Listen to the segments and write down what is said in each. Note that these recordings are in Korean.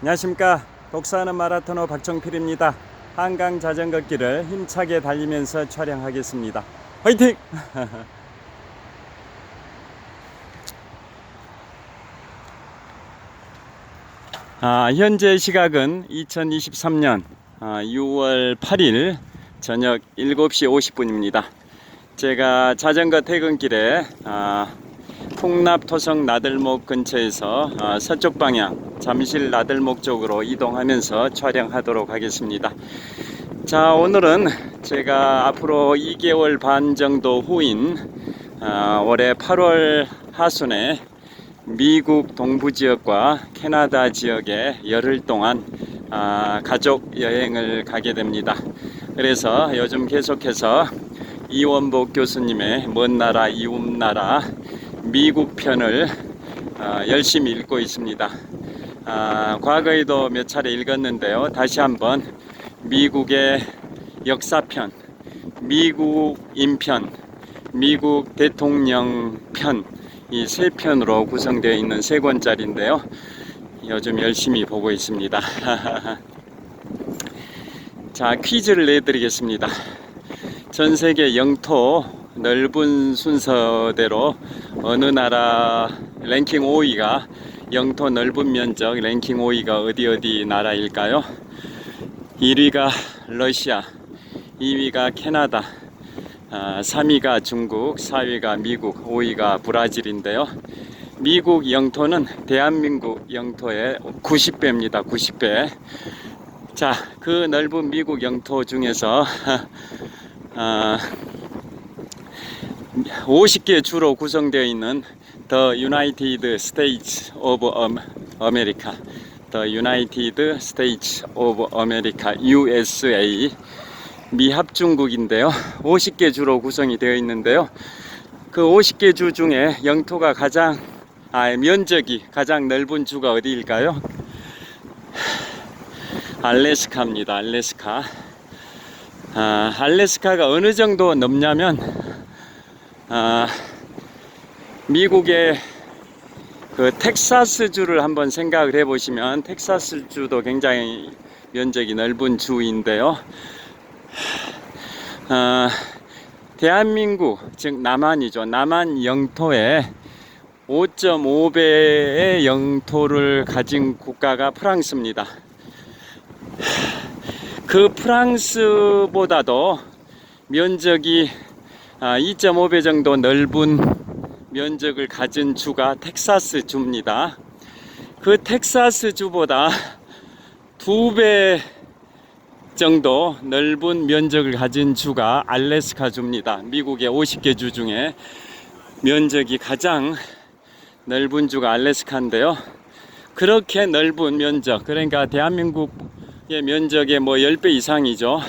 안녕하십니까. 독서하는 마라토너 박정필입니다. 한강 자전거길을 힘차게 달리면서 촬영하겠습니다. 화이팅! 현재 시각은 2023년 6월 8일 저녁 7시 50분입니다. 제가 자전거 퇴근길에 풍납 토성 나들목 근처에서 서쪽 방향 잠실 나들목 쪽으로 이동하면서 촬영하도록 하겠습니다. 자, 오늘은 제가 앞으로 2개월 반 정도 후인 올해 8월 하순에 미국 동부 지역과 캐나다 지역에 열흘 동안 가족 여행을 가게 됩니다. 그래서 요즘 계속해서 이원복 교수님의 먼 나라 이웃 나라 미국 편을 열심히 읽고 있습니다. 과거에도 몇 차례 읽었는데요. 다시 한번 미국의 역사편, 미국 인편, 미국 대통령 편, 이 세 편으로 구성되어 있는 세 권짜리인데요. 요즘 열심히 보고 있습니다. 자, 퀴즈를 내드리겠습니다. 전 세계 영토 넓은 순서대로 어느 나라 랭킹 5위가 영토 넓은 면적 랭킹 5위가 어디 나라일까요? 1위가 러시아, 2위가 캐나다, 3위가 중국, 4위가 미국, 5위가 브라질인데요. 미국 영토는 대한민국 영토의 90배입니다. 90배. 자, 그 넓은 미국 영토 중에서 50개 주로 구성되어 있는 The United States of America, The United States of America, USA, 미합중국인데요. 50개 주로 구성이 되어 있는데요. 그 50개 주 중에 영토가 면적이 가장 넓은 주가 어디일까요? 알래스카입니다. 알래스카. 알래스카가 어느 정도 넓냐면 미국의 그 텍사스주를 한번 생각을 해보시면 텍사스주도 굉장히 면적이 넓은 주인데요. 대한민국, 즉 남한이죠. 남한 영토의 5.5배의 영토를 가진 국가가 프랑스입니다. 그 프랑스보다도 면적이 2.5배 정도 넓은 면적을 가진 주가 텍사스 주입니다. 그 텍사스 주보다 2배 정도 넓은 면적을 가진 주가 알래스카 주입니다. 미국의 50개 주 중에 면적이 가장 넓은 주가 알래스카인데요. 그렇게 넓은 면적, 그러니까 대한민국의 면적의 10배 이상이죠.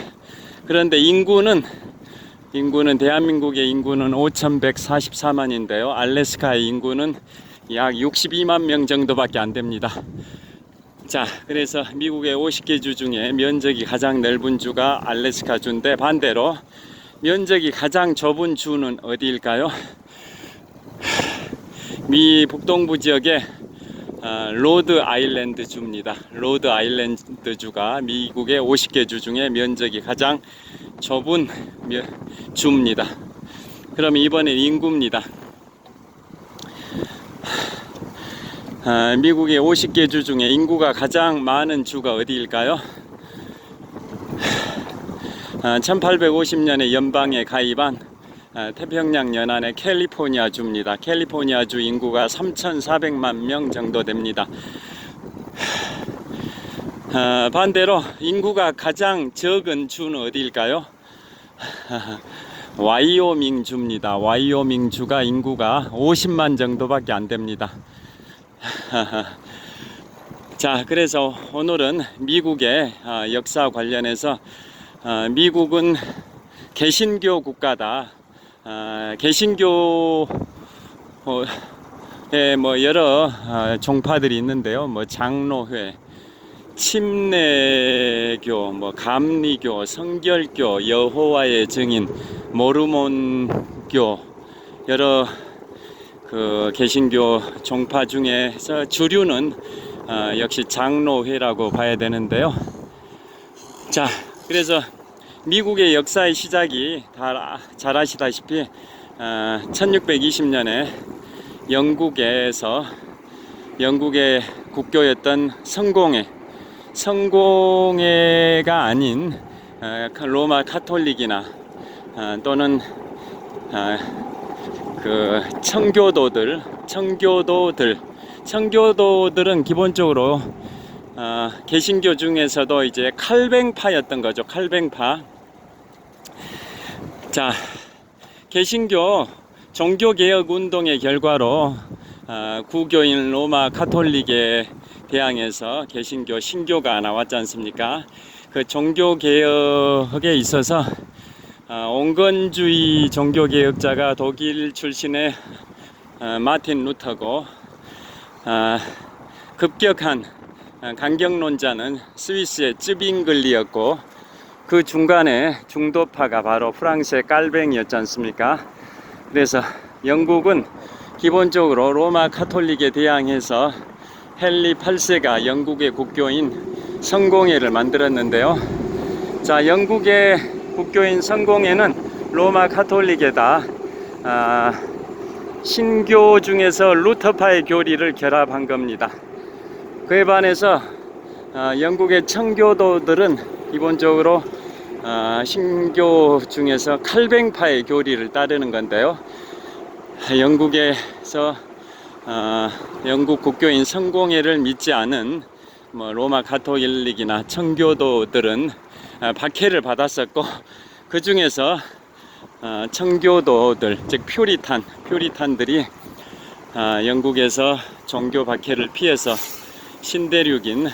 그런데 인구는 대한민국의 인구는 5,144만인데요. 알래스카의 인구는 약 62만 명 정도밖에 안 됩니다. 자, 그래서 미국의 50개 주 중에 면적이 가장 넓은 주가 알래스카 주인데, 반대로 면적이 가장 좁은 주는 어디일까요? 미 북동부 지역의 로드 아일랜드 주입니다. 로드 아일랜드 주가 미국의 50개 주 중에 면적이 가장 좁은 주입니다. 그럼 이번엔 인구입니다. 미국의 50개 주 중에 인구가 가장 많은 주가 어디일까요? 1850년에 연방에 가입한 태평양 연안의 캘리포니아 주입니다. 캘리포니아 주 인구가 3,400만 명 정도 됩니다. 반대로 인구가 가장 적은 주는 어디일까요? 와이오밍 주입니다. 와이오밍 주가 인구가 50만 정도밖에 안 됩니다. 자, 그래서 오늘은 미국의 역사 관련해서 미국은 개신교 국가다. 개신교에 여러 종파들이 있는데요. 장로회, 침례교, 감리교, 성결교, 여호와의 증인, 모르몬교, 여러 그 개신교 종파 중에서 주류는 역시 장로회라고 봐야 되는데요. 자, 그래서 미국의 역사의 시작이 다 잘 아시다시피 1620년에 영국의 국교였던 성공회가 아닌 로마 카톨릭이나 또는 그 청교도들은 기본적으로 개신교 중에서도 이제 칼뱅파였던 거죠. 칼뱅파. 자, 개신교 종교개혁 운동의 결과로 구교인 로마 카톨릭에 대항해서 개신교 신교가 나왔지 않습니까? 그 종교개혁에 있어서 온건주의 종교개혁자가 독일 출신의 마틴 루터고, 급격한 강경론자는 스위스의 쯔빙글리였고, 그 중간에 중도파가 바로 프랑스의 깔뱅이었지 않습니까? 그래서 영국은 기본적으로 로마 카톨릭에 대항해서 헨리 8세가 영국의 국교인 성공회를 만들었는데요. 자, 영국의 국교인 성공회는 로마 카톨릭에다 신교 중에서 루터파의 교리를 결합한 겁니다. 그에 반해서 영국의 청교도들은 기본적으로 신교 중에서 칼뱅파의 교리를 따르는 건데요. 영국에서 영국 국교인 성공회를 믿지 않은 로마 가톨릭이나 청교도들은 박해를 받았었고, 그 중에서 청교도들, 즉 퓨리탄들이 영국에서 종교 박해를 피해서 신대륙인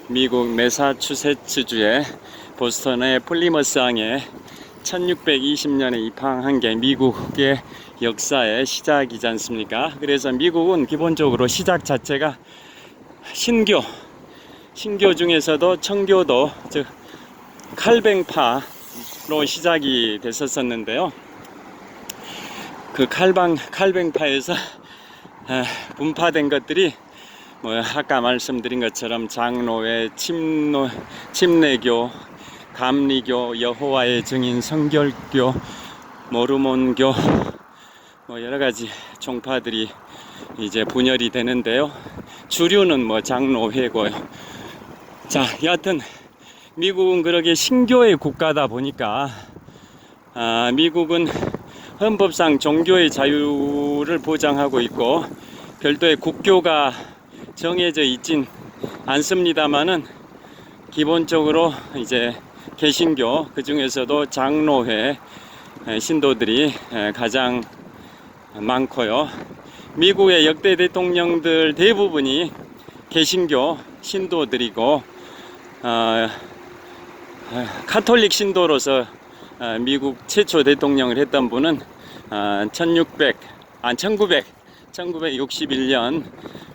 미국 매사추세츠주의 보스턴의 플리머스항에 1620년에 입항한 게 미국의 역사의 시작이지 않습니까? 그래서 미국은 기본적으로 시작 자체가 신교 중에서도 청교도, 즉 칼뱅파로 시작이 됐었는데요. 그 칼뱅파에서 분파된 것들이 아까 말씀드린 것처럼 장로회, 침례교, 감리교, 여호와의 증인, 성결교, 모르몬교, 여러가지 종파들이 이제 분열이 되는데요. 주류는 장로회고요. 자, 여하튼 미국은 그렇게 신교의 국가다 보니까 미국은 헌법상 종교의 자유를 보장하고 있고 별도의 국교가 정해져 있진 않습니다만은, 기본적으로 이제 개신교, 그 중에서도 장로회 신도들이 가장 많고요. 미국의 역대 대통령들 대부분이 개신교 신도들이고, 카톨릭 신도로서 미국 최초 대통령을 했던 분은 1961년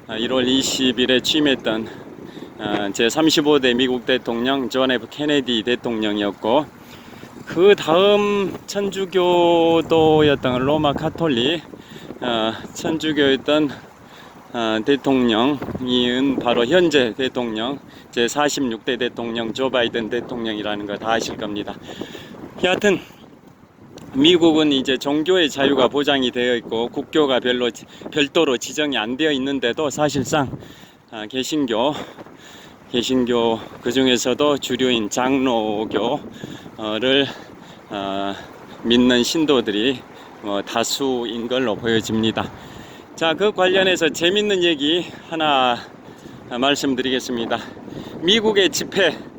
1월 20일에 취임했던 제35대 미국 대통령 존 F 케네디 대통령이었고, 그 다음 천주교도였던 로마 카톨릭 천주교였던 대통령이 바로 현재 대통령 제46대 대통령 조 바이든 대통령이라는 거 다 아실 겁니다. 여하튼 미국은 이제 종교의 자유가 보장이 되어 있고 국교가 별도로 지정이 안 되어 있는데도 사실상 개신교 그 중에서도 주류인 장로교를 믿는 신도들이 다수인 걸로 보여집니다. 자, 그 관련해서 재밌는 얘기 하나 말씀드리겠습니다. 미국의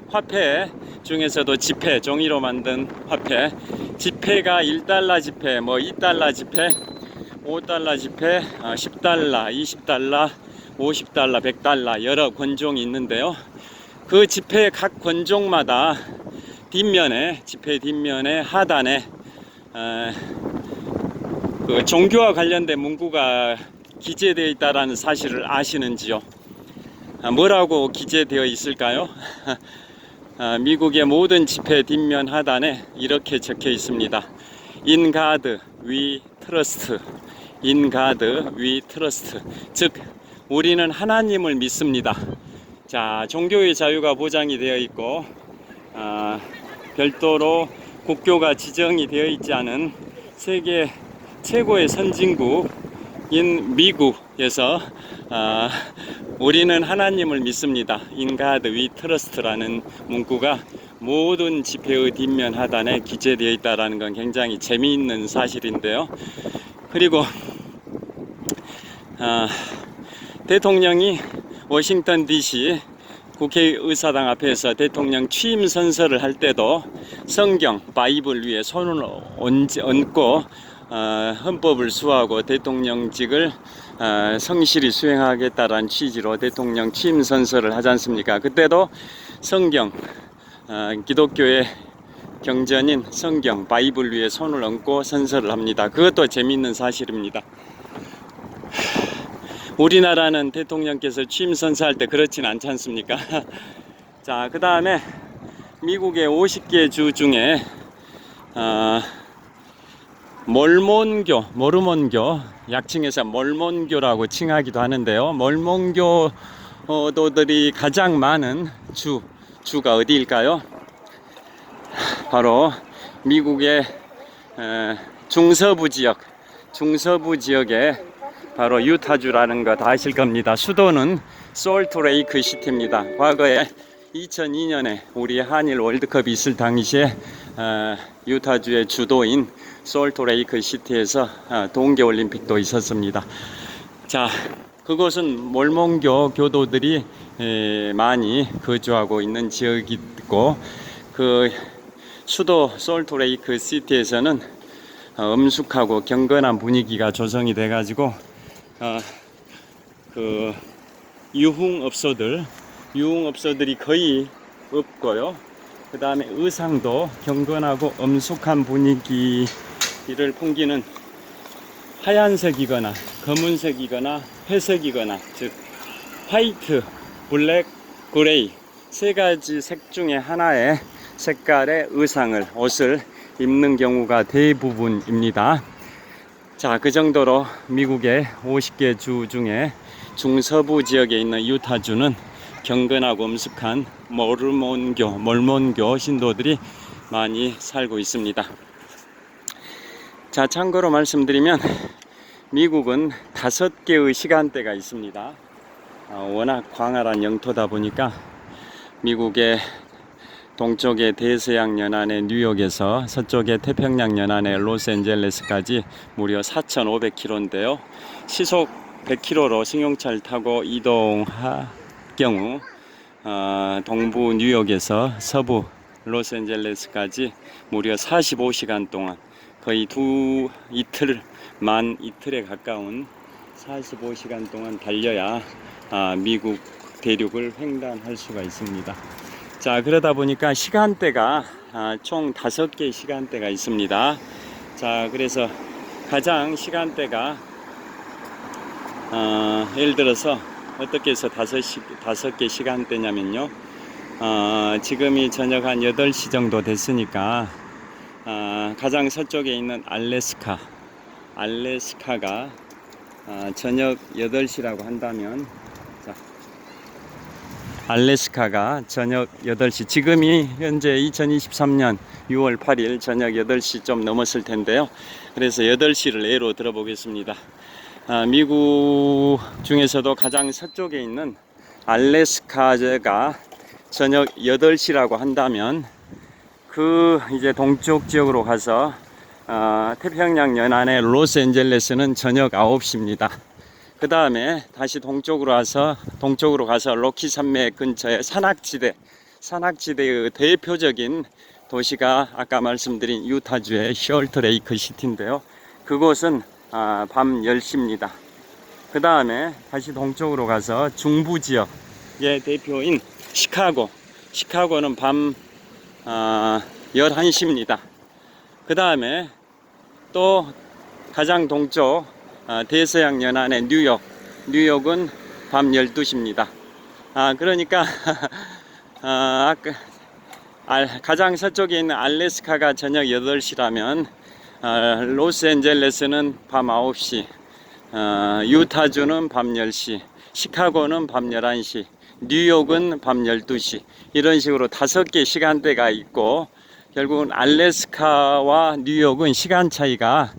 화폐 중에서도 종이로 만든 화폐, 지폐가 1달러 지폐, 2달러 지폐, 5달러 지폐, 10달러, 20달러, 50달러, 100달러 여러 권종이 있는데요. 그 지폐 각 권종마다 지폐 뒷면에 하단에 그 종교와 관련된 문구가 기재되어 있다는 사실을 아시는지요? 뭐라고 기재되어 있을까요? 미국의 모든 지폐 뒷면 하단에 이렇게 적혀 있습니다. In God we trust. In God we trust. 즉 우리는 하나님을 믿습니다. 자, 종교의 자유가 보장이 되어 있고 별도로 국교가 지정이 되어 있지 않은 세계 최고의 선진국인 미국에서 우리는 하나님을 믿습니다. In God we trust라는 문구가 모든 지폐의 뒷면 하단에 기재되어 있다는 건 굉장히 재미있는 사실인데요. 그리고 대통령이 워싱턴 DC 국회의사당 앞에서 대통령 취임 선서를 할 때도 성경 바이블 위에 손을 얹고 헌법을 수호하고 대통령직을 성실히 수행하겠다라는 취지로 대통령 취임 선서를 하지 않습니까? 그때도 성경, 기독교의 경전인 성경 바이블 위에 손을 얹고 선서를 합니다. 그것도 재미있는 사실입니다. 우리나라는 대통령께서 취임 선서할 때 그렇진 않지 않습니까? 자, 그 다음에 미국의 50개 주 중에 모르몬교, 약칭해서 몰몬교라고 칭하기도 하는데요. 몰몬교도들이 가장 많은 주가 어디일까요? 바로 미국의 중서부 지역에 바로 유타주라는 거 다 아실 겁니다. 수도는 솔트레이크 시티입니다. 과거에 2002년에 우리 한일 월드컵이 있을 당시에 유타주의 주도인 솔트레이크 시티에서 동계올림픽도 있었습니다. 자, 그곳은 몰몬교 교도들이 많이 거주하고 있는 지역이고, 그 수도 솔트레이크 시티에서는 엄숙하고 경건한 분위기가 조성이 돼 가지고 그 유흥업소들이 거의 없고요. 그 다음에 의상도 경건하고 엄숙한 분위기를 풍기는 하얀색이거나 검은색이거나 회색이거나, 즉 화이트, 블랙, 그레이 세 가지 색 중에 하나의 색깔의 옷을 입는 경우가 대부분입니다. 자, 그 정도로 미국의 50개 주 중에 중서부 지역에 있는 유타주는 경건하고 엄숙한 몰몬교 신도들이 많이 살고 있습니다. 자, 참고로 말씀드리면 미국은 5개의 시간대가 있습니다. 워낙 광활한 영토다 보니까 미국의 동쪽의 대서양 연안의 뉴욕에서 서쪽의 태평양 연안의 로스앤젤레스까지 무려 4,500km인데요. 시속 100km로 승용차를 타고 이동할 경우 동부 뉴욕에서 서부 로스앤젤레스까지 무려 45시간 동안, 거의 이틀에 가까운 45시간 동안 달려야 미국 대륙을 횡단할 수가 있습니다. 자, 그러다 보니까 시간대가 총 5개의 시간대가 있습니다. 자, 그래서 가장 시간대가 예를 들어서 어떻게 해서 5개 시간대냐면요, 지금이 저녁 한 8시 정도 됐으니까 가장 서쪽에 있는 알래스카가 저녁 8시라고 한다면, 알래스카가 저녁 8시, 지금이 현재 2023년 6월 8일 저녁 8시 좀 넘었을 텐데요. 그래서 8시를 예로 들어보겠습니다. 미국 중에서도 가장 서쪽에 있는 알래스카가 저녁 8시라고 한다면, 그 이제 동쪽 지역으로 가서 태평양 연안의 로스앤젤레스는 저녁 9시입니다. 그 다음에 다시 동쪽으로 가서 로키 산맥 근처의 산악지대의 대표적인 도시가 아까 말씀드린 유타주의 솔트레이크 시티인데요. 그곳은 밤 10시입니다. 그 다음에 다시 동쪽으로 가서 중부 지역의 대표인 시카고는 밤 11시입니다. 그 다음에 또 가장 동쪽 대서양 연안의 뉴욕은 밤 12시입니다. 그러니까 가장 서쪽에 있는 알래스카가 저녁 8시라면 로스앤젤레스는 밤 9시, 유타주는 밤 10시, 시카고는 밤 11시, 뉴욕은 밤 12시, 이런 식으로 5개 시간대가 있고, 결국은 알래스카와 뉴욕은 시간 차이가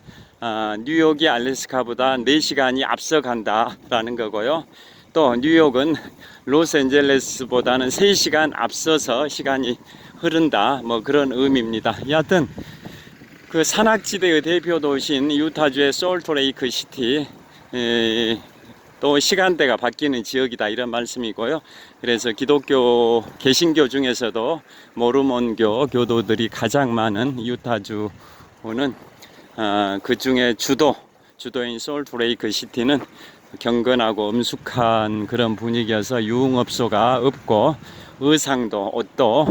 뉴욕이 알래스카보다 4시간이 앞서간다라는 거고요. 또 뉴욕은 로스앤젤레스보다는 3시간 앞서서 시간이 흐른다, 뭐 그런 의미입니다. 여하튼 그 산악지대의 대표 도시인 유타주의 솔트레이크 시티, 또 시간대가 바뀌는 지역이다, 이런 말씀이고요. 그래서 기독교 개신교 중에서도 모르몬교 교도들이 가장 많은 유타주는 그 중에 주도인 솔트레이크 시티는 경건하고 엄숙한 그런 분위기여서 유흥업소가 없고, 의상도 옷도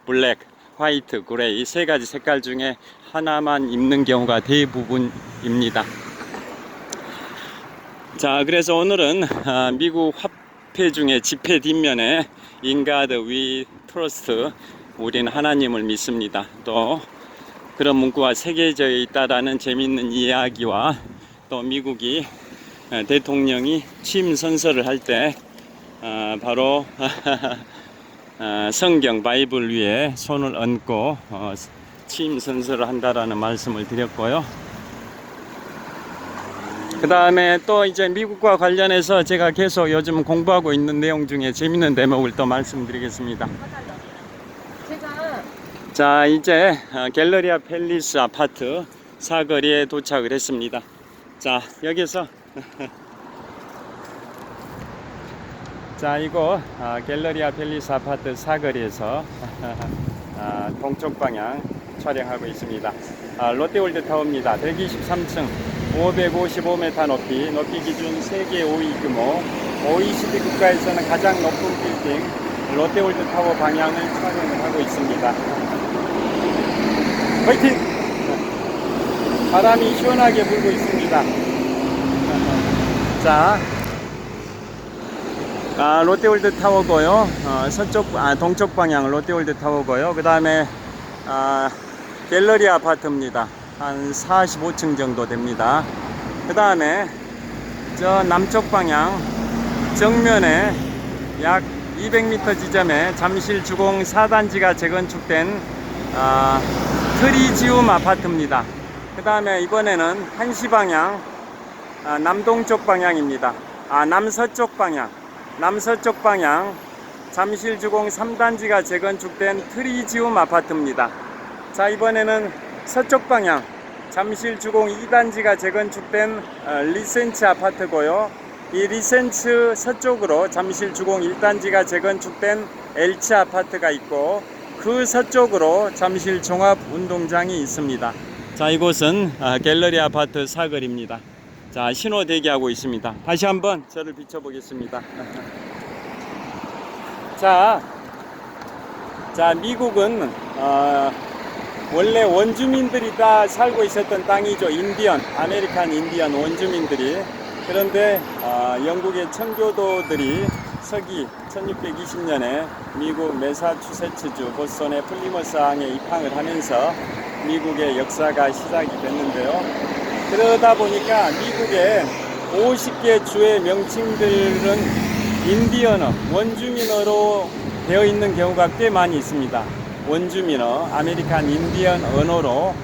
블랙, 화이트, 그레이 3가지 색깔 중에 하나만 입는 경우가 대부분입니다. 자, 그래서 오늘은 미국 화폐 중에 지폐 뒷면에 In God We Trust, 우리는 하나님을 믿습니다, 또 그런 문구가 새겨져 있다라는 재미있는 이야기와, 또 미국이 대통령이 취임 선서를 할 때 바로 성경 바이블 위에 손을 얹고 취임 선서를 한다라는 말씀을 드렸고요. 그 다음에 또 이제 미국과 관련해서 제가 계속 요즘 공부하고 있는 내용 중에 재밌는 대목을 또 말씀드리겠습니다. 자, 이제 갤러리아 팰리스 아파트 사거리에 도착을 했습니다. 자, 여기서 자, 이거 갤러리아 팰리스 아파트 사거리에서 동쪽 방향 촬영하고 있습니다. 롯데월드 타워입니다. 123층 555m 높이 기준 세계 5위 규모, OECD 국가에서는 가장 높은 빌딩 롯데월드 타워 방향을 촬영을 하고 있습니다. 화이팅! 바람이 시원하게 불고 있습니다. 자, 롯데월드 타워고요. 동쪽 방향 롯데월드 타워고요. 그 다음에 갤러리 아파트입니다. 한 45층 정도 됩니다. 그 다음에 저 남쪽 방향 정면에 약 200m 지점에 잠실 주공 4단지가 재건축된 트리지움 아파트입니다. 그 다음에 이번에는 1시 방향 남동쪽 방향입니다. 남서쪽 방향 잠실 주공 3단지가 재건축된 트리지움 아파트입니다. 자, 이번에는 서쪽 방향 잠실 주공 2단지가 재건축된 리센츠 아파트고요. 이 리센츠 서쪽으로 잠실 주공 1단지가 재건축된 엘츠 아파트가 있고, 그 서쪽으로 잠실 종합운동장이 있습니다. 자, 이곳은 갤러리 아파트 사거리입니다. 자, 신호 대기하고 있습니다. 다시 한번 저를 비춰보겠습니다. 자, 미국은 원래 원주민들이 다 살고 있었던 땅이죠. 아메리칸 인디언 원주민들이. 그런데 영국의 청교도들이 서기 1620년에 미국 매사추세츠주 보스턴의 플리머스 항에 입항을 하면서 미국의 역사가 시작이 됐는데요. 그러다 보니까 미국의 50개 주의 명칭들은 인디언어, 원주민어로 되어 있는 경우가 꽤 많이 있습니다. 원주민어, 아메리칸 인디언 언어로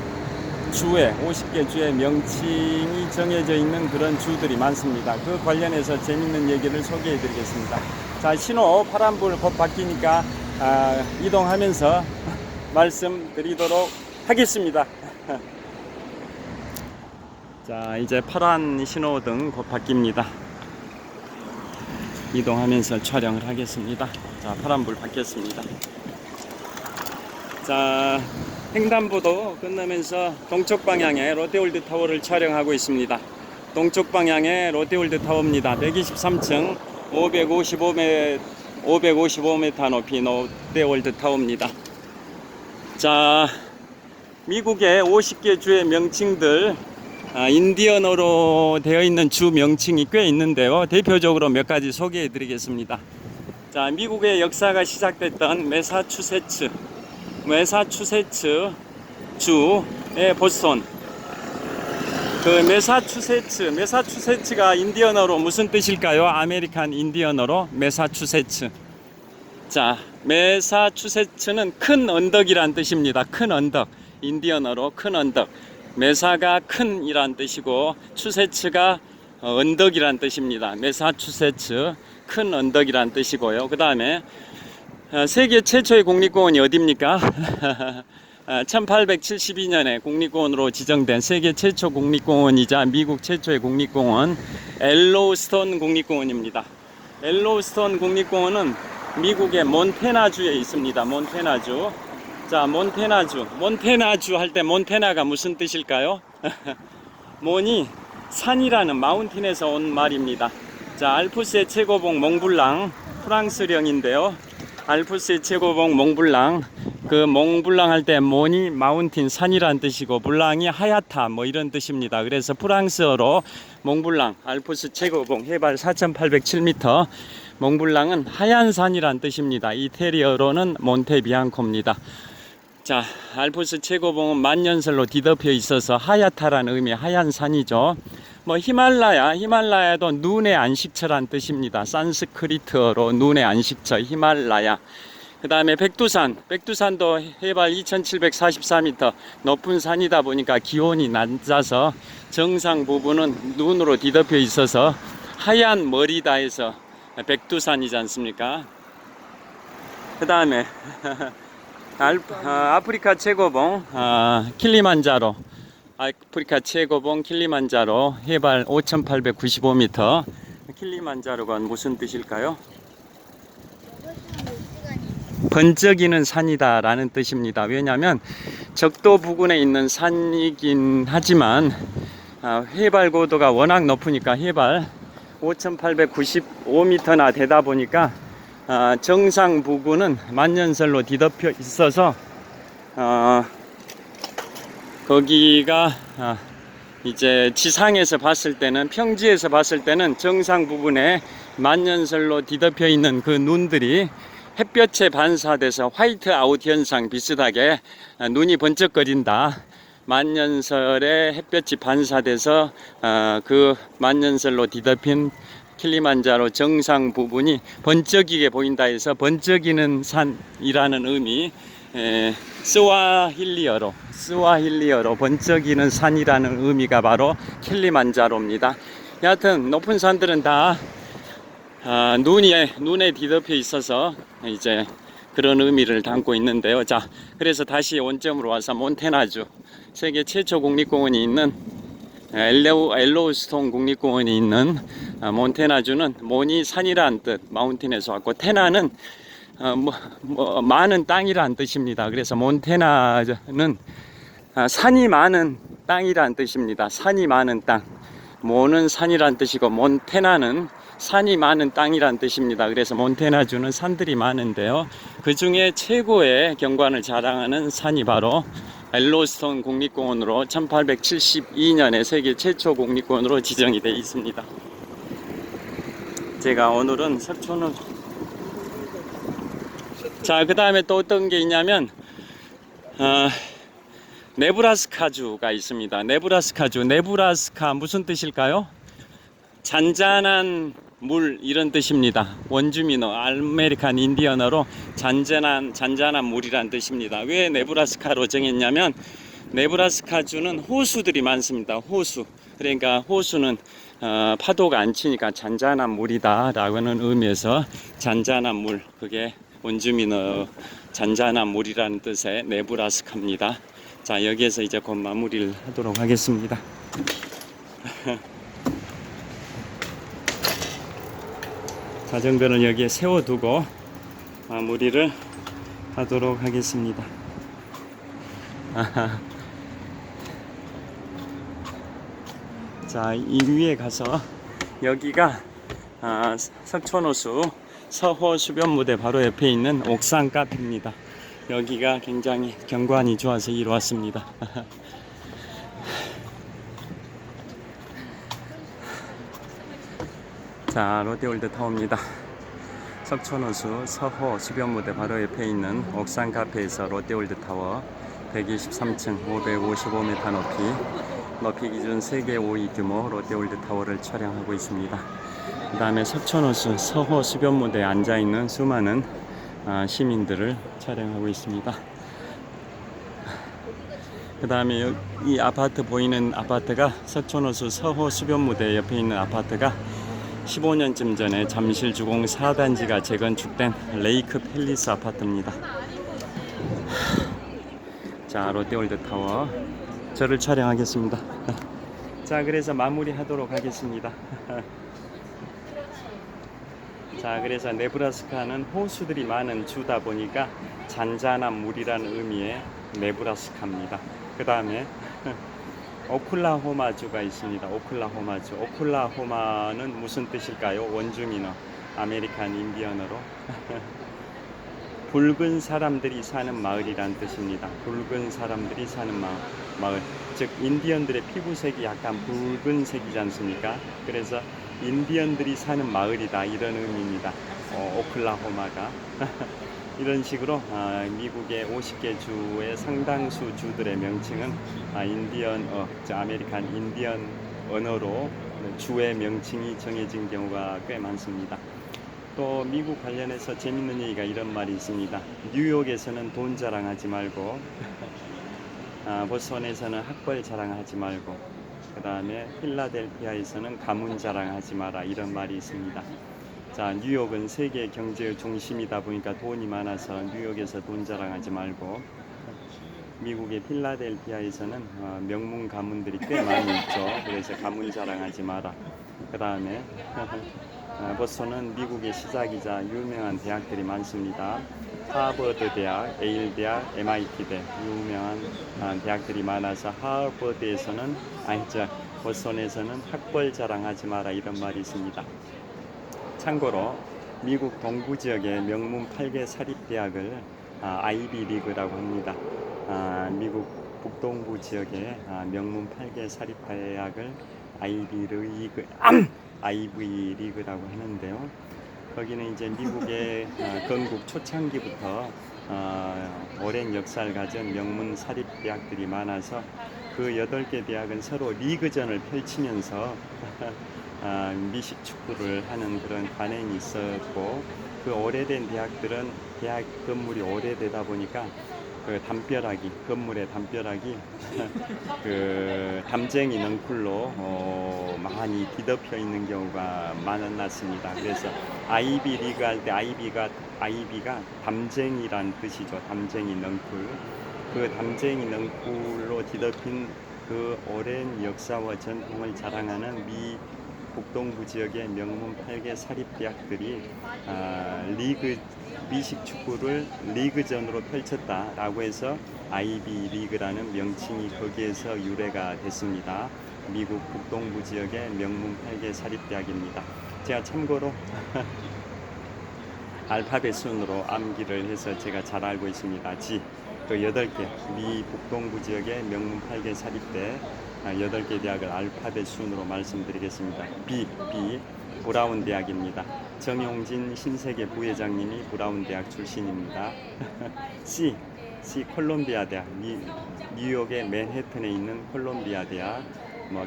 50개 주의 명칭이 정해져 있는 그런 주들이 많습니다. 그 관련해서 재밌는 얘기를 소개해 드리겠습니다. 자, 신호 파란불 곧 바뀌니까 이동하면서 말씀드리도록 하겠습니다. 자, 이제 파란 신호등 곧 바뀝니다. 이동하면서 촬영을 하겠습니다. 자, 파란불 바뀌었습니다. 자, 횡단보도 끝나면서 동쪽 방향에 롯데월드 타워를 촬영하고 있습니다. 동쪽 방향에 롯데월드 타워입니다. 123층 555m 높이 롯데월드 타워입니다. 자, 미국의 50개 주의 명칭들, 인디언어로 되어 있는 주 명칭이 꽤 있는데요. 대표적으로 몇 가지 소개해 드리겠습니다. 자, 미국의 역사가 시작됐던 매사추세츠 주의 보스턴, 그 메사추세츠가 인디언어로 무슨 뜻일까요? 아메리칸 인디언어로 메사추세츠. 자, 메사추세츠는 큰 언덕이란 뜻입니다. 큰 언덕. 인디언어로 큰 언덕. 메사가 큰이란 뜻이고 추세츠가 언덕이란 뜻입니다. 메사추세츠 큰 언덕이란 뜻이고요. 그 다음에 세계 최초의 국립공원이 어디입니까? 1872년에 국립공원으로 지정된 세계 최초 국립공원이자 미국 최초의 국립공원 엘로우스톤 국립공원입니다. 엘로우스톤 국립공원은 미국의 몬태나주에 있습니다. 몬태나주. 자, 몬태나주 할 때 몬태나가 무슨 뜻일까요? 몬이 산이라는 마운틴에서 온 말입니다. 자, 알프스의 최고봉 몽블랑 프랑스령인데요. 알프스의 최고봉 몽블랑, 그 몽블랑 할 때 몬이 마운틴 산이란 뜻이고 블랑이 하얗다 뭐 이런 뜻입니다. 그래서 프랑스어로 몽블랑 알프스 최고봉 해발 4,807m 몽블랑은 하얀 산이란 뜻입니다. 이태리어로는 몬테비앙코입니다. 자, 알프스 최고봉은 만년설로 뒤덮여 있어서 하얗다라는 의미의 하얀 산이죠. 뭐 히말라야도 눈의 안식처란 뜻입니다. 산스크리트어로 눈의 안식처 히말라야. 그 다음에 백두산도 해발 2744m 높은 산이다 보니까 기온이 낮아서 정상 부분은 눈으로 뒤덮여 있어서 하얀 머리다 해서 백두산이지 않습니까? 그 다음에 아프리카 최고봉 킬리만자로, 아프리카 최고봉 킬리만자로 해발 5895m. 킬리만자로가 무슨 뜻일까요? 번쩍이는 산이다 라는 뜻입니다. 왜냐하면 적도 부근에 있는 산이긴 하지만 해발 고도가 워낙 높으니까 해발 5895m나 되다 보니까 정상 부근은 만년설로 뒤덮여 있어서 거기가 이제 지상에서 봤을 때는, 평지에서 봤을 때는 정상 부분에 만년설로 뒤덮여 있는 그 눈들이 햇볕에 반사돼서 화이트 아웃 현상 비슷하게 눈이 번쩍거린다. 만년설에 햇볕이 반사돼서 그 만년설로 뒤덮인 킬리만자로 정상 부분이 번쩍이게 보인다 해서 번쩍이는 산이라는 의미, 스와힐리어로 번쩍이는 산이라는 의미가 바로 킬리만자로입니다. 여하튼 높은 산들은 다 눈에 뒤덮여 있어서 이제 그런 의미를 담고 있는데요. 자, 그래서 다시 원점으로 와서 몬태나주, 세계 최초 국립공원이 있는 엘로우스톤 국립공원이 있는 몬태나주는 몬이 산이란 뜻, 마운틴에서 왔고, 테나는 많은 땅이란 뜻입니다. 그래서 몬태나는 산이 많은 땅이란 뜻입니다. 산이 많은 땅. 몬은 산이란 뜻이고 몬태나는 산이 많은 땅이란 뜻입니다. 그래서 몬태나주는 산들이 많은데요. 그 중에 최고의 경관을 자랑하는 산이 바로 엘로우스톤 국립공원으로 1872년에 세계 최초 국립공원으로 지정이 되어 있습니다. 제가 오늘은 석촌을 자, 그 다음에 또 어떤 게 있냐면 네브라스카주가 있습니다. 네브라스카 무슨 뜻일까요? 잔잔한 물 이런 뜻입니다. 원주민어 아메리칸 인디언어로 잔잔한 물이란 뜻입니다. 왜 네브라스카로 정했냐면 네브라스카주는 호수들이 많습니다. 호수. 그러니까 호수는 파도가 안 치니까 잔잔한 물이다 라고는 의미에서 잔잔한 물, 그게 원주민어 잔잔한 물이라는 뜻의 네브라스카입니다. 자, 여기에서 이제 곧 마무리를 하도록 하겠습니다. 자전거는 여기에 세워두고 마무리를 하도록 하겠습니다. 자, 이 위에 가서 여기가 석촌호수 서호 수변무대 바로 옆에 있는 옥상 카페입니다. 여기가 굉장히 경관이 좋아서 이리 왔습니다. 자, 롯데월드 타워입니다. 석촌호수 서호 수변무대 바로 옆에 있는 옥상 카페에서 롯데월드 타워 123층 555m 높이 높이 기준 세계 5위 규모 롯데월드타워를 촬영하고 있습니다. 그 다음에 석촌호수 서호 수변무대에 앉아있는 수많은 시민들을 촬영하고 있습니다. 그 다음에 이 아파트 보이는 아파트가 석촌호수 서호 수변무대 옆에 있는 아파트가 15년쯤 전에 잠실주공 4단지가 재건축된 레이크 팰리스 아파트입니다. 자, 롯데월드타워 저를 촬영하겠습니다. 자, 그래서 마무리하도록 하겠습니다. 자, 그래서 네브라스카는 호수들이 많은 주다 보니까 잔잔한 물이라는 의미의 네브라스카입니다. 그 다음에 오클라호마주가 있습니다. 오클라호마주. 오클라호마는 무슨 뜻일까요? 원주민어 아메리칸 인디언어로 붉은 사람들이 사는 마을이란 뜻입니다. 붉은 사람들이 사는 마을. 즉 인디언들의 피부색이 약간 붉은색이지 않습니까? 그래서 인디언들이 사는 마을이다, 이런 의미입니다. 오클라호마가 이런 식으로 미국의 50개 주의 상당수 주들의 명칭은 인디언 아메리칸 인디언 언어로 주의 명칭이 정해진 경우가 꽤 많습니다. 또 미국 관련해서 재밌는 얘기가 이런 말이 있습니다. 뉴욕에서는 돈 자랑하지 말고 보스턴에서는 학벌 자랑하지 말고 그 다음에 필라델피아에서는 가문 자랑하지 마라, 이런 말이 있습니다. 자, 뉴욕은 세계 경제의 중심이다 보니까 돈이 많아서 뉴욕에서 돈 자랑하지 말고, 미국의 필라델피아에서는 명문 가문들이 꽤 많이 있죠. 그래서 가문 자랑하지 마라. 그 다음에 보스턴은 미국의 시작이자 유명한 대학들이 많습니다. 하버드 대학, 에일 대학, MIT 대 유명한 대학들이 많아서 하버드에서는 보스턴에서는 학벌 자랑하지 마라, 이런 말이 있습니다. 참고로 미국 동부 지역의 명문 8개 사립대학을 아이비 리그라고 합니다. 미국 북동부 지역의 명문 8개 사립대학을 아이비 리그라고 하는데요. 거기는 이제 미국의 건국 초창기부터 오랜 역사를 가진 명문 사립대학들이 많아서 그 8개 대학은 서로 리그전을 펼치면서 미식 축구를 하는 그런 관행이 있었고, 그 오래된 대학들은 대학 건물이 오래되다 보니까 그 건물의 담벼락이 그 담쟁이 넝쿨로 많이 뒤덮여 있는 경우가 많았습니다. 그래서 아이비 리그 할 때 아이비가 담쟁이란 뜻이죠. 담쟁이 넝쿨. 그 담쟁이 넝쿨로 뒤덮인 그 오랜 역사와 전통을 자랑하는 미 북동부 지역의 명문 8개 사립대학들이 미식 축구를 리그전으로 펼쳤다라고 해서 아이비 리그라는 명칭이 거기에서 유래가 됐습니다. 미국 북동부 지역의 명문 8개 사립대학입니다. 제가 참고로 알파벳 순으로 암기를 해서 제가 잘 알고 있습니다. 그 8개 미 북동부 지역의 명문 8개 사립대 8개 대학을 알파벳 순으로 말씀드리겠습니다. B 브라운 대학입니다. 정용진 신세계 부회장님이 브라운 대학 출신입니다. C 콜롬비아 대학, 뉴욕의 맨해튼에 있는 콜롬비아 대학,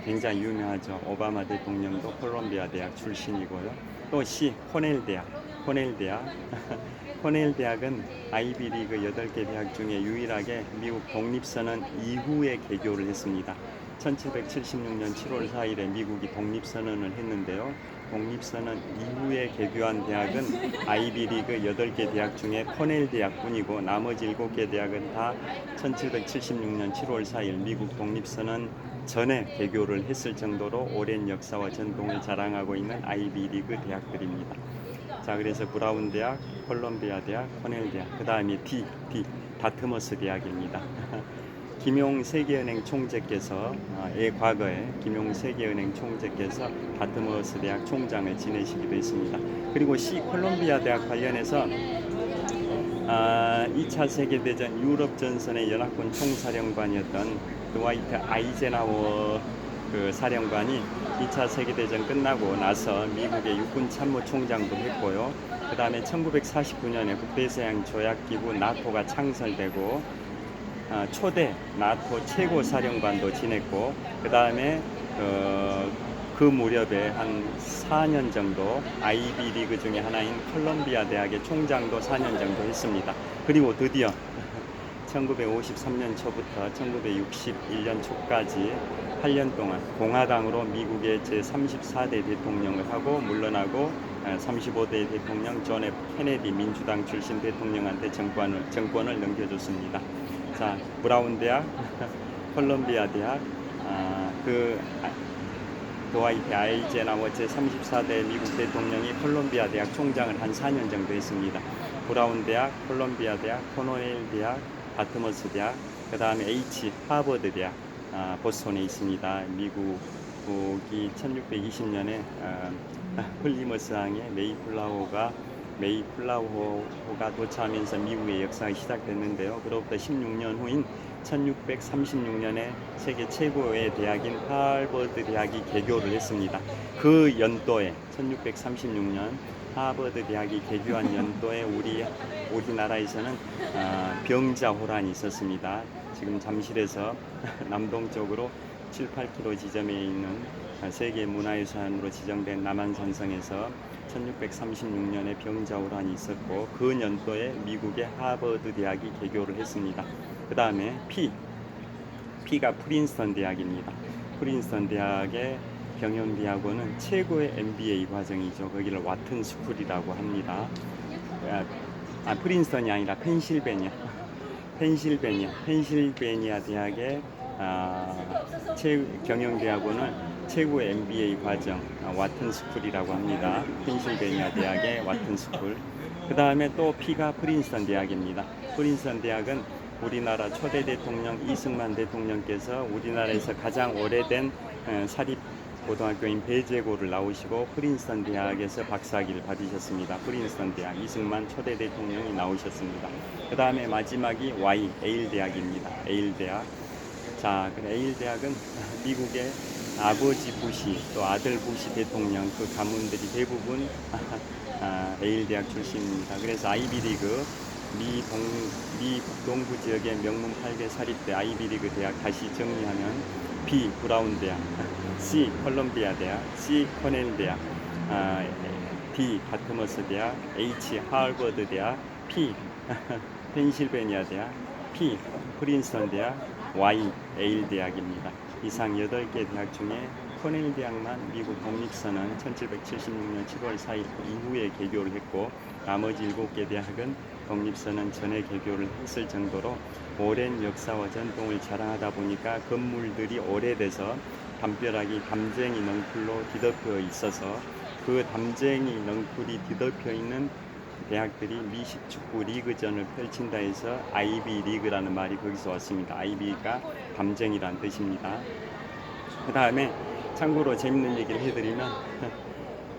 굉장히 유명하죠. 오바마 대통령도 콜롬비아 대학 출신이고요. 또 C 코넬 대학. 코넬 대학은 아이비 리그 8개 대학 중에 유일하게 미국 독립선언 이후에 개교를 했습니다. 1776년 7월 4일에 미국이 독립선언을 했는데요. 독립선언 이후에 개교한 대학은 아이비 리그 8개 대학 중에 코넬 대학뿐이고 나머지 7개 대학은 다 1776년 7월 4일 미국 독립선언 전에 개교를 했을 정도로 오랜 역사와 전통을 자랑하고 있는 아이비 리그 대학들입니다. 자, 그래서 브라운 대학, 콜롬비아 대학, 코넬 대학, 그 다음에 D 다트머스 대학입니다. 김용 세계은행 총재께서 과거에 김용 세계은행 총재께서 다트머스 대학 총장을 지내시기도 했습니다. 그리고 C 콜롬비아 대학 관련해서 2차 세계대전 유럽 전선의 연합군 총사령관이었던 드와이트 아이젠하워 그 사령관이 2차 세계대전 끝나고 나서 미국의 육군 참모총장도 했고요. 그 다음에 1949년에 북대서양 조약기구 나토가 창설되고 초대 나토 최고 사령관도 지냈고, 그 다음에 그 무렵에 한 4년 정도 아이비 리그 중에 하나인 콜롬비아 대학의 총장도 4년 정도 했습니다. 그리고 드디어 1953년 초부터 1961년 초까지 8년 동안 공화당으로 미국의 제34대 대통령을 하고 물러나고 35대 대통령 존 F 케네디 민주당 출신 대통령한테 정권을 넘겨줬습니다. 자, 브라운 대학, 콜롬비아 대학, 도하이트 아이젠하워 제34대 미국 대통령이 콜롬비아 대학 총장을 한 4년 정도 했습니다. 브라운 대학, 콜롬비아 대학, 코넬 대학, 다트머스 대학, 그 다음에 하버드 대학, 보스턴에 있습니다. 미국이 1620년에 플리머스 항에 메이플라워가 도착하면서 미국의 역사가 시작됐는데요. 그로부터 16년 후인 1636년에 세계 최고의 대학인 하버드 대학이 개교를 했습니다. 그 연도에 1636년 하버드 대학이 개교한 연도에 우리나라에서는 병자호란이 있었습니다. 지금 잠실에서 남동쪽으로 7, 8km 지점에 있는 세계 문화유산으로 지정된 남한산성에서 1636년에 병자호란이 있었고, 그 연도에 미국의 하버드 대학이 개교를 했습니다. 그 다음에 P가 프린스턴 대학입니다. 프린스턴 대학의 경영대학원은 최고의 MBA 과정이죠. 거기를 와튼 스쿨이라고 합니다. 프린스턴이 아니라 펜실베니아 대학의 경영대학원을 최고의 MBA 과정 와튼 스쿨이라고 합니다. 펜실베니아 대학의 와튼 스쿨. 그 다음에 또 P가 프린스턴 대학입니다. 프린스턴 대학은 우리나라 초대 대통령 이승만 대통령께서 우리나라에서 가장 오래된 사립 고등학교인 배재고를 나오시고 프린스턴 대학에서 박사학위를 받으셨습니다. 프린스턴 대학 이승만 초대 대통령이 나오셨습니다. 그 다음에 마지막이 에일 대학입니다. 에일 대학. 자, 에일 대학은 미국의 아버지 부시 또 아들 부시 대통령 그 가문들이 대부분 에일 대학 출신입니다. 그래서 아이비리그 미 북동부 지역의 명문 8개 사립대 아이비리그 대학 다시 정리하면 B 브라운 대학, C 콜롬비아 대학, C 코넬 대학, D 다트머스 대학, H 하버드 대학, P 펜실베니아 대학, P 프린스턴 대학, Y 에일 대학입니다. 이상 8개 대학 중에 코넬 대학만 미국 독립선언 1776년 7월 4일 이후에 개교를 했고, 나머지 7개 대학은 독립선언 전에 개교를 했을 정도로 오랜 역사와 전통을 자랑하다 보니까 건물들이 오래돼서 담벼락이 담쟁이 넝쿨로 뒤덮여 있어서 그 담쟁이 넝쿨이 뒤덮여 있는 대학들이 미식 축구 리그전을 펼친다 해서 아이비 리그라는 말이 거기서 왔습니다. 아이비가 담쟁이란 뜻입니다. 그 다음에 참고로 재밌는 얘기를 해드리면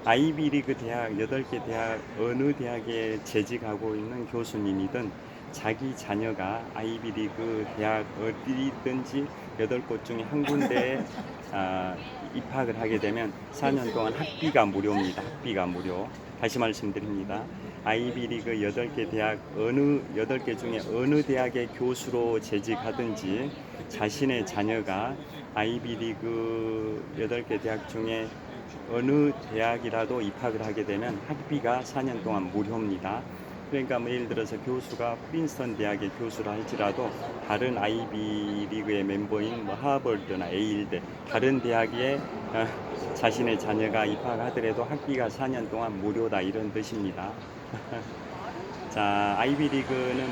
아이비리그 대학 8개 대학 어느 대학에 재직하고 있는 교수님이든 자기 자녀가 아이비리그 대학 어디든지 8곳 중에 한 군데에 입학을 하게 되면 4년 동안 학비가 무료입니다. 학비가 무료. 다시 말씀드립니다. 아이비리그 8개 대학 8개 중에 어느 대학의 교수로 재직하든지 자신의 자녀가 아이비리그 8개 대학 중에 어느 대학이라도 입학을 하게 되면 학비가 4년 동안 무료입니다. 그러니까 뭐 예를 들어서 교수가 프린스턴 대학의 교수라 할지라도 다른 아이비 리그의 멤버인 뭐 하버드나 에일대 다른 대학에 자신의 자녀가 입학하더라도 학비가 4년 동안 무료다 이런 뜻입니다. 자, 아이비 리그는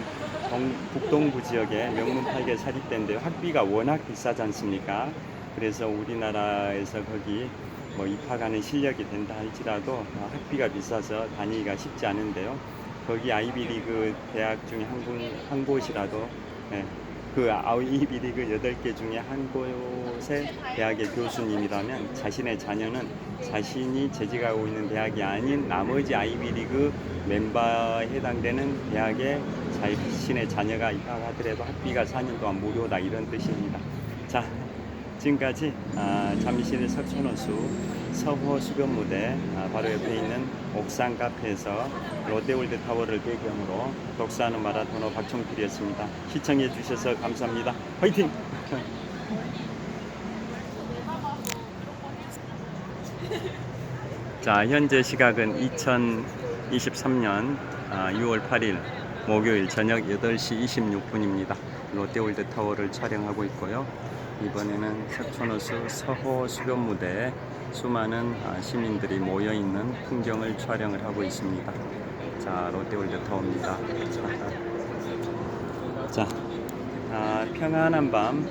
북동부 지역의 명문 8개 사립대인데요. 학비가 워낙 비싸지 않습니까? 그래서 우리나라에서 거기 뭐 입학하는 실력이 된다 할지라도 학비가 비싸서 다니기가 쉽지 않은데요. 거기 아이비리그 대학 중에 한 곳이라도 그 아이비리그 8개 중에 한 곳의 대학의 교수님이라면 자신의 자녀는 자신이 재직하고 있는 대학이 아닌 나머지 아이비리그 멤버에 해당되는 대학에 자신의 자녀가 입학하더라도 학비가 4년 동안 무료다 이런 뜻입니다. 자, 지금까지 잠실 석촌호수 서호 수변무대 바로 옆에 있는 옥상 카페에서 롯데월드 타워를 배경으로 독서하는 마라토너 박종필이었습니다. 시청해 주셔서 감사합니다. 화이팅! 자, 현재 시각은 2023년 6월 8일 목요일 저녁 8시 26분입니다. 롯데월드 타워를 촬영하고 있고요. 이번에는 석촌호수 서호 수변무대에 수많은 시민들이 모여있는 풍경을 촬영을 하고 있습니다. 자, 롯데월드 타워입니다. 자, 평안한 밤,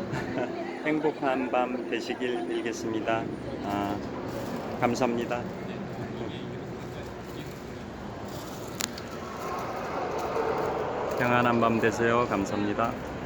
행복한 밤 되시길 빌겠습니다. 감사합니다. 평안한 밤 되세요. 감사합니다.